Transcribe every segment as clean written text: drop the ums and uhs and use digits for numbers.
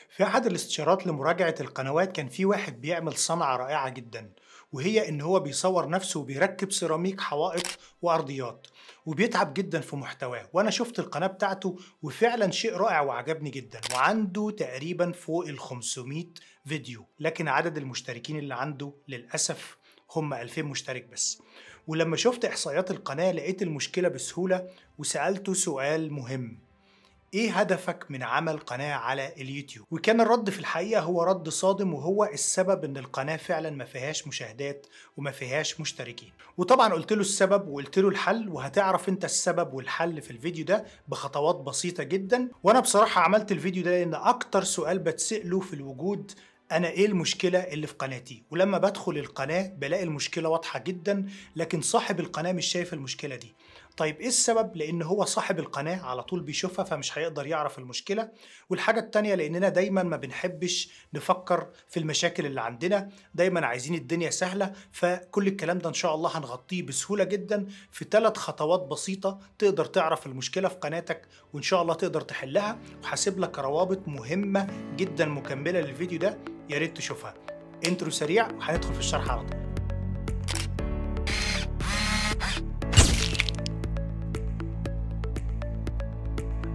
في أحد الاستشارات لمراجعة القنوات كان في واحد بيعمل صنعة رائعة جدا، وهي إن هو بيصور نفسه وبيركب سيراميك حوائط وأرضيات، وبيتعب جدا في محتواه. وأنا شفت القناة بتاعته وفعلا شيء رائع وعجبني جدا، وعنده تقريبا فوق ال 500 فيديو، لكن عدد المشتركين اللي عنده للأسف هم 2000 مشترك بس. ولما شفت إحصائيات القناة لقيت المشكلة بسهولة، وسألته سؤال مهم: ايه هدفك من عمل قناة على اليوتيوب؟ وكان الرد في الحقيقة هو رد صادم، وهو السبب ان القناة فعلا ما فيهاش مشاهدات وما فيهاش مشتركين. وطبعا قلت له السبب وقلت له الحل، وهتعرف انت السبب والحل في الفيديو ده بخطوات بسيطة جدا. وانا بصراحة عملت الفيديو ده لان اكتر سؤال بتسأله في الوجود انا ايه المشكلة اللي في قناتي، ولما بدخل القناة بلاقي المشكلة واضحة جدا، لكن صاحب القناة مش شايف المشكلة دي. طيب ايه السبب؟ لان هو صاحب القناة على طول بيشوفها، فمش هيقدر يعرف المشكلة. والحاجة التانية لاننا دايما ما بنحبش نفكر في المشاكل اللي عندنا، دايما عايزين الدنيا سهلة. فكل الكلام ده ان شاء الله هنغطيه بسهولة جدا في 3 خطوات بسيطة تقدر تعرف المشكلة في قناتك، وان شاء الله تقدر تحلها. وهسيب لك روابط مهمة جدا مكملة للفيديو ده، يا ريت تشوفها. انترو سريع وهندخل في الشرح على طول.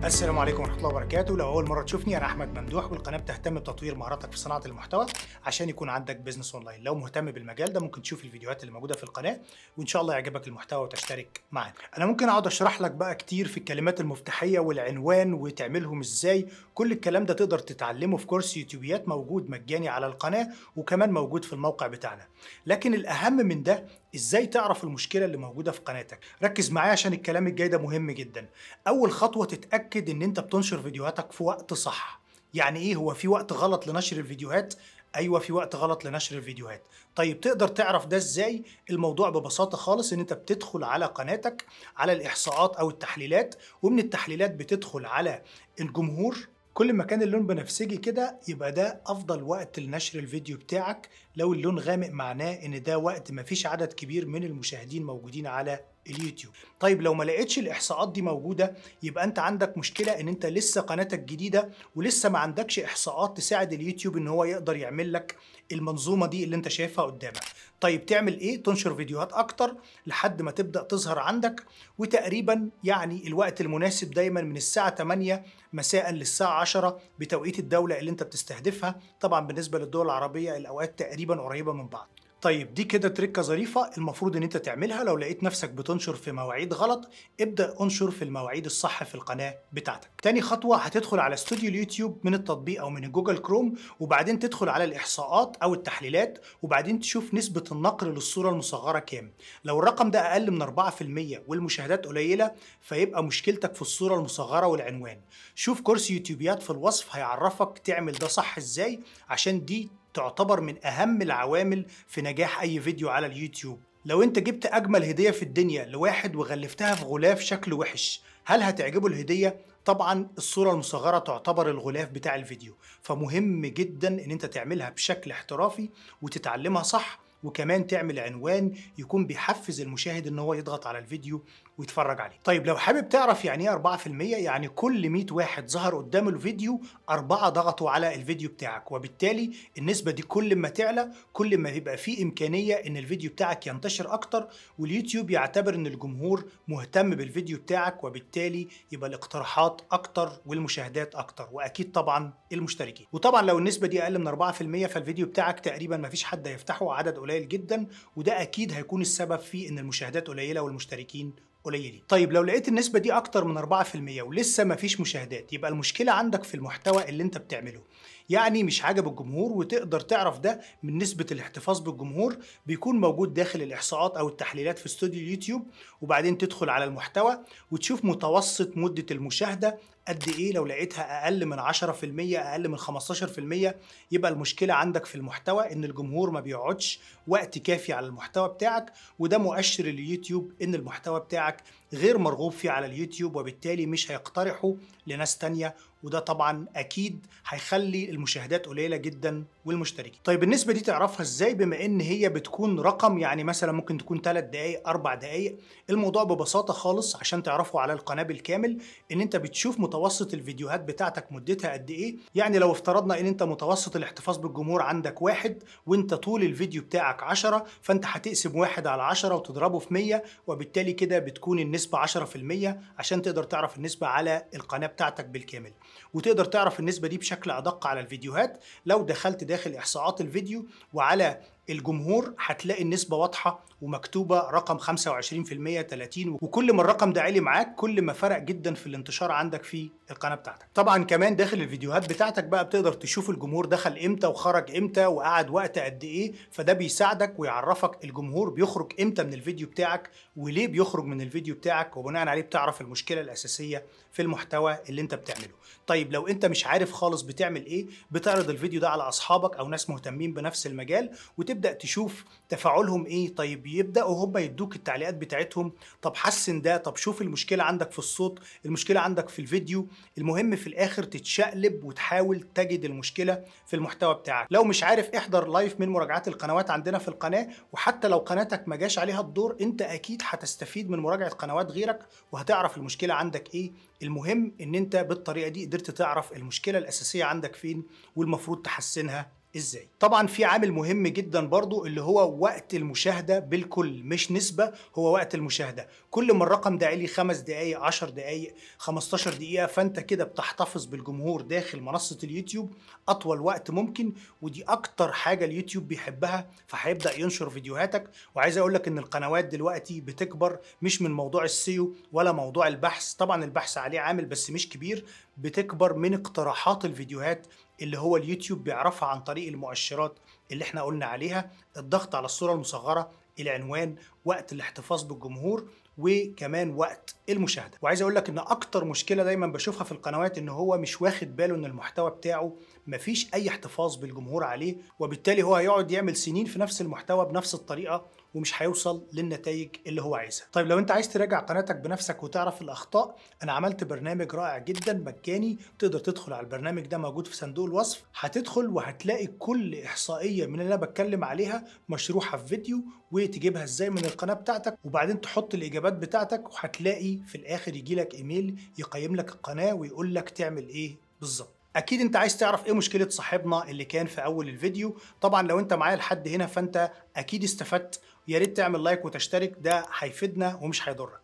السلام عليكم ورحمة الله وبركاته. لو أول مرة تشوفني، أنا أحمد ممدوح، والقناة بتهتم بتطوير مهاراتك في صناعة المحتوى عشان يكون عندك بيزنس أونلاين. لو مهتم بالمجال ده ممكن تشوف الفيديوهات اللي موجودة في القناة، وإن شاء الله يعجبك المحتوى وتشترك معانا. أنا ممكن أقعد أشرح لك بقى كتير في الكلمات المفتاحية والعنوان وتعملهم إزاي. كل الكلام ده تقدر تتعلمه في كورس يوتيوبيات موجود مجاني على القناة، وكمان موجود في الموقع بتاعنا. لكن الأهم من ده إزاي تعرف المشكلة اللي موجودة في قناتك. ركز معايا عشان الكلام الجاي ده مهم جدا. أول خطوة تتأكد إن أنت بتنشر فيديوهاتك في وقت صح. يعني إيه؟ هو في وقت غلط لنشر الفيديوهات؟ أيوة، في وقت غلط لنشر الفيديوهات. طيب تقدر تعرف ده إزاي؟ الموضوع ببساطة خالص إن أنت بتدخل على قناتك على الإحصاءات أو التحليلات، ومن التحليلات بتدخل على الجمهور. كل ما كان اللون بنفسجي كده يبقى ده أفضل وقت لنشر الفيديو بتاعك. لو اللون غامق معناه إن ده وقت مفيش عدد كبير من المشاهدين موجودين على اليوتيوب. طيب لو ما لقيتش الإحصاءات دي موجودة، يبقى أنت عندك مشكلة إن أنت لسه قناتك جديدة، ولسه ما عندكش إحصاءات تساعد اليوتيوب إن هو يقدر يعمل لك المنظومة دي اللي أنت شايفها قدامك. طيب تعمل إيه؟ تنشر فيديوهات أكتر لحد ما تبدأ تظهر عندك. وتقريبا يعني الوقت المناسب دايما من الساعة 8 مساء للساعة 10 بتوقيت الدولة اللي أنت بتستهدفها. طبعا بالنسبة للدول العربية الأوقات تقريبا قريبة من بعض. طيب دي كده تركة ظريفة المفروض ان انت تعملها. لو لقيت نفسك بتنشر في مواعيد غلط، ابدأ انشر في المواعيد الصح في القناة بتاعتك. تاني خطوة هتدخل على استوديو اليوتيوب من التطبيق او من جوجل كروم، وبعدين تدخل على الاحصاءات او التحليلات، وبعدين تشوف نسبة النقر للصورة المصغرة كام. لو الرقم ده اقل من 4% والمشاهدات قليلة، فيبقى مشكلتك في الصورة المصغرة والعنوان. شوف كورس يوتيوبيات في الوصف هيعرفك تعمل ده صح ازاي، عشان دي تعتبر من أهم العوامل في نجاح أي فيديو على اليوتيوب. لو أنت جبت أجمل هدية في الدنيا لواحد وغلفتها في غلاف شكله وحش، هل هتعجبه الهدية؟ طبعا الصورة المصغرة تعتبر الغلاف بتاع الفيديو. فمهم جدا ان انت تعملها بشكل احترافي وتتعلمها صح، وكمان تعمل عنوان يكون بيحفز المشاهد ان هو يضغط على الفيديو ويتفرج عليه. طيب لو حابب تعرف يعني ايه 4%، يعني كل 100 واحد ظهر قدام الفيديو 4 ضغطوا على الفيديو بتاعك. وبالتالي النسبة دي كل ما تعلى كل ما يبقى فيه إمكانية ان الفيديو بتاعك ينتشر أكتر، واليوتيوب يعتبر ان الجمهور مهتم بالفيديو بتاعك، وبالتالي يبقى الاقتراحات أكتر والمشاهدات أكتر، وأكيد طبعا المشتركين. وطبعا لو النسبة دي أقل من 4% فالفيديو بتاعك تقريبا مفيش حد هيفتحه، عدد قليل جدا، وده أكيد هيكون السبب في ان المشاهدات قليلة والمشتركين قليلين. طيب لو لقيت النسبة دي أكتر من 4% ولسه مفيش مشاهدات، يبقى المشكلة عندك في المحتوى اللي أنت بتعمله، يعني مش عاجب الجمهور. وتقدر تعرف ده من نسبة الاحتفاظ بالجمهور، بيكون موجود داخل الإحصاءات أو التحليلات في استوديو اليوتيوب. وبعدين تدخل على المحتوى وتشوف متوسط مدة المشاهدة قد إيه. لو لقيتها أقل من 10%، أقل من 15%، يبقى المشكلة عندك في المحتوى، إن الجمهور ما بيقعدش وقت كافي على المحتوى بتاعك، وده مؤشر لليوتيوب إن المحتوى بتاعك غير مرغوب فيه على اليوتيوب، وبالتالي مش هيقترحه لناس تانية، وده طبعا اكيد هيخلي المشاهدات قليله جدا والمشتركين. طيب النسبه دي تعرفها ازاي بما ان هي بتكون رقم، يعني مثلا ممكن تكون 3 دقائق 4 دقائق؟ الموضوع ببساطه خالص عشان تعرفوا على القناه بالكامل ان انت بتشوف متوسط الفيديوهات بتاعتك مدتها قد ايه. يعني لو افترضنا ان انت متوسط الاحتفاظ بالجمهور عندك 1 وانت طول الفيديو بتاعك 10، فانت هتقسم 1 على 10 وتضربه في 100، وبالتالي كده بتكون النسبه 10% عشان تقدر تعرف النسبه على القناه بتاعتك بالكامل. وتقدر تعرف النسبه دي بشكل ادق على الفيديوهات لو دخلت داخل احصاءات الفيديو وعلى الجمهور هتلاقي النسبة واضحة ومكتوبة رقم 25% 30، وكل ما الرقم ده عالي معاك كل ما فرق جدا في الانتشار عندك في القناة بتاعتك. طبعا كمان داخل الفيديوهات بتاعتك بقى بتقدر تشوف الجمهور دخل امتى وخرج امتى وقعد وقت قد ايه، فده بيساعدك ويعرفك الجمهور بيخرج امتى من الفيديو بتاعك وليه بيخرج من الفيديو بتاعك، وبناء عليه بتعرف المشكلة الأساسية في المحتوى اللي انت بتعمله. طيب لو انت مش عارف خالص بتعمل ايه، بتعرض الفيديو ده على اصحابك او ناس مهتمين بنفس المجال وتبدا تشوف تفاعلهم ايه. طيب يبداوا هم يدوك التعليقات بتاعتهم، طب حسن ده، طب شوف المشكله عندك في الصوت، المشكله عندك في الفيديو. المهم في الاخر تتشقلب وتحاول تجد المشكله في المحتوى بتاعك. لو مش عارف احضر لايف من مراجعات القنوات عندنا في القناه، وحتى لو قناتك ما جاش عليها الدور انت اكيد هتستفيد من مراجعه قنوات غيرك وهتعرف المشكله عندك ايه. المهم ان انت بالطريقه دي قدرت تعرف المشكله الاساسيه عندك فين والمفروض تحسنها ازاي. طبعا في عامل مهم جدا برضو اللي هو وقت المشاهده بالكل، مش نسبه، هو وقت المشاهده. كل ما الرقم ده عالي 5 دقائق 10 دقائق 15 دقيقه، فانت كده بتحتفظ بالجمهور داخل منصه اليوتيوب اطول وقت ممكن، ودي اكتر حاجه اليوتيوب بيحبها، فهيبدا ينشر فيديوهاتك. وعايز اقول لك ان القنوات دلوقتي بتكبر مش من موضوع السيو ولا موضوع البحث، طبعا البحث عليه عامل بس مش كبير، بتكبر من اقتراحات الفيديوهات اللي هو اليوتيوب بيعرفها عن طريق المؤشرات اللي احنا قلنا عليها: الضغط على الصورة المصغرة، العنوان، وقت الاحتفاظ بالجمهور، وكمان وقت المشاهدة. وعايز اقول لك ان اكتر مشكلة دايما بشوفها في القنوات ان هو مش واخد باله ان المحتوى بتاعه مفيش اي احتفاظ بالجمهور عليه، وبالتالي هو هيقعد يعمل سنين في نفس المحتوى بنفس الطريقة ومش هيوصل للنتائج اللي هو عايزها. طيب لو انت عايز تراجع قناتك بنفسك وتعرف الاخطاء، انا عملت برنامج رائع جدا مجاني، تقدر تدخل على البرنامج ده موجود في صندوق الوصف. هتدخل وهتلاقي كل احصائيه من اللي انا بتكلم عليها مشروحه في فيديو، وتجيبها ازاي من القناه بتاعتك، وبعدين تحط الاجابات بتاعتك، وهتلاقي في الاخر يجي لك ايميل يقيم لك القناه ويقول لك تعمل ايه بالظبط. اكيد انت عايز تعرف ايه مشكله صاحبنا اللي كان في اول الفيديو. طبعا لو انت معايا لحد هنا فانت اكيد استفدت، يا ريت تعمل لايك وتشترك، ده هيفيدنا ومش هيضرك.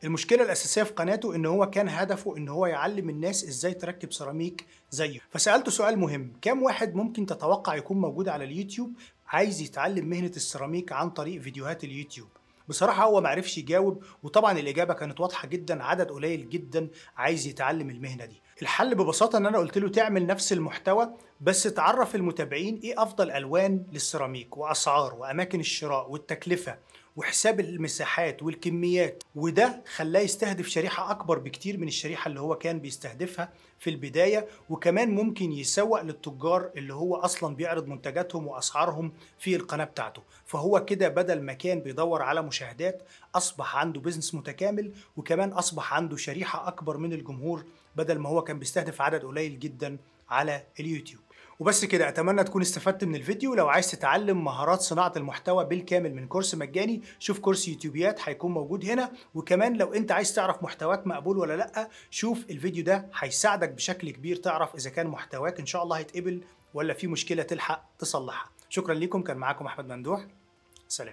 المشكله الاساسيه في قناته ان هو كان هدفه ان هو يعلم الناس ازاي تركب سيراميك زيه، فسالته سؤال مهم: كم واحد ممكن تتوقع يكون موجود على اليوتيوب عايز يتعلم مهنه السيراميك عن طريق فيديوهات اليوتيوب؟ بصراحة هو معرفش يجاوب، وطبعا الإجابة كانت واضحة جدا: عدد قليل جدا عايز يتعلم المهنة دي. الحل ببساطة إن أنا قلت له تعمل نفس المحتوى بس تعرف المتابعين إيه أفضل ألوان للسيراميك وأسعار وأماكن الشراء والتكلفة وحساب المساحات والكميات، وده خلاه يستهدف شريحة أكبر بكتير من الشريحة اللي هو كان بيستهدفها في البداية. وكمان ممكن يسوق للتجار اللي هو أصلا بيعرض منتجاتهم وأسعارهم في القناة بتاعته، فهو كده بدل ما كان بيدور على مشاهدات أصبح عنده بيزنس متكامل، وكمان أصبح عنده شريحة أكبر من الجمهور بدل ما هو كان بيستهدف عدد قليل جدا على اليوتيوب. وبس كده، اتمنى تكون استفدت من الفيديو. لو عايز تتعلم مهارات صناعة المحتوى بالكامل من كورس مجاني، شوف كورس يوتيوبيات هيكون موجود هنا. وكمان لو انت عايز تعرف محتواك مقبول ولا لا، شوف الفيديو ده هيساعدك بشكل كبير تعرف اذا كان محتواك ان شاء الله هيتقبل ولا في مشكلة تلحق تصلحها. شكرا لكم، كان معاكم احمد ممدوح، سلام.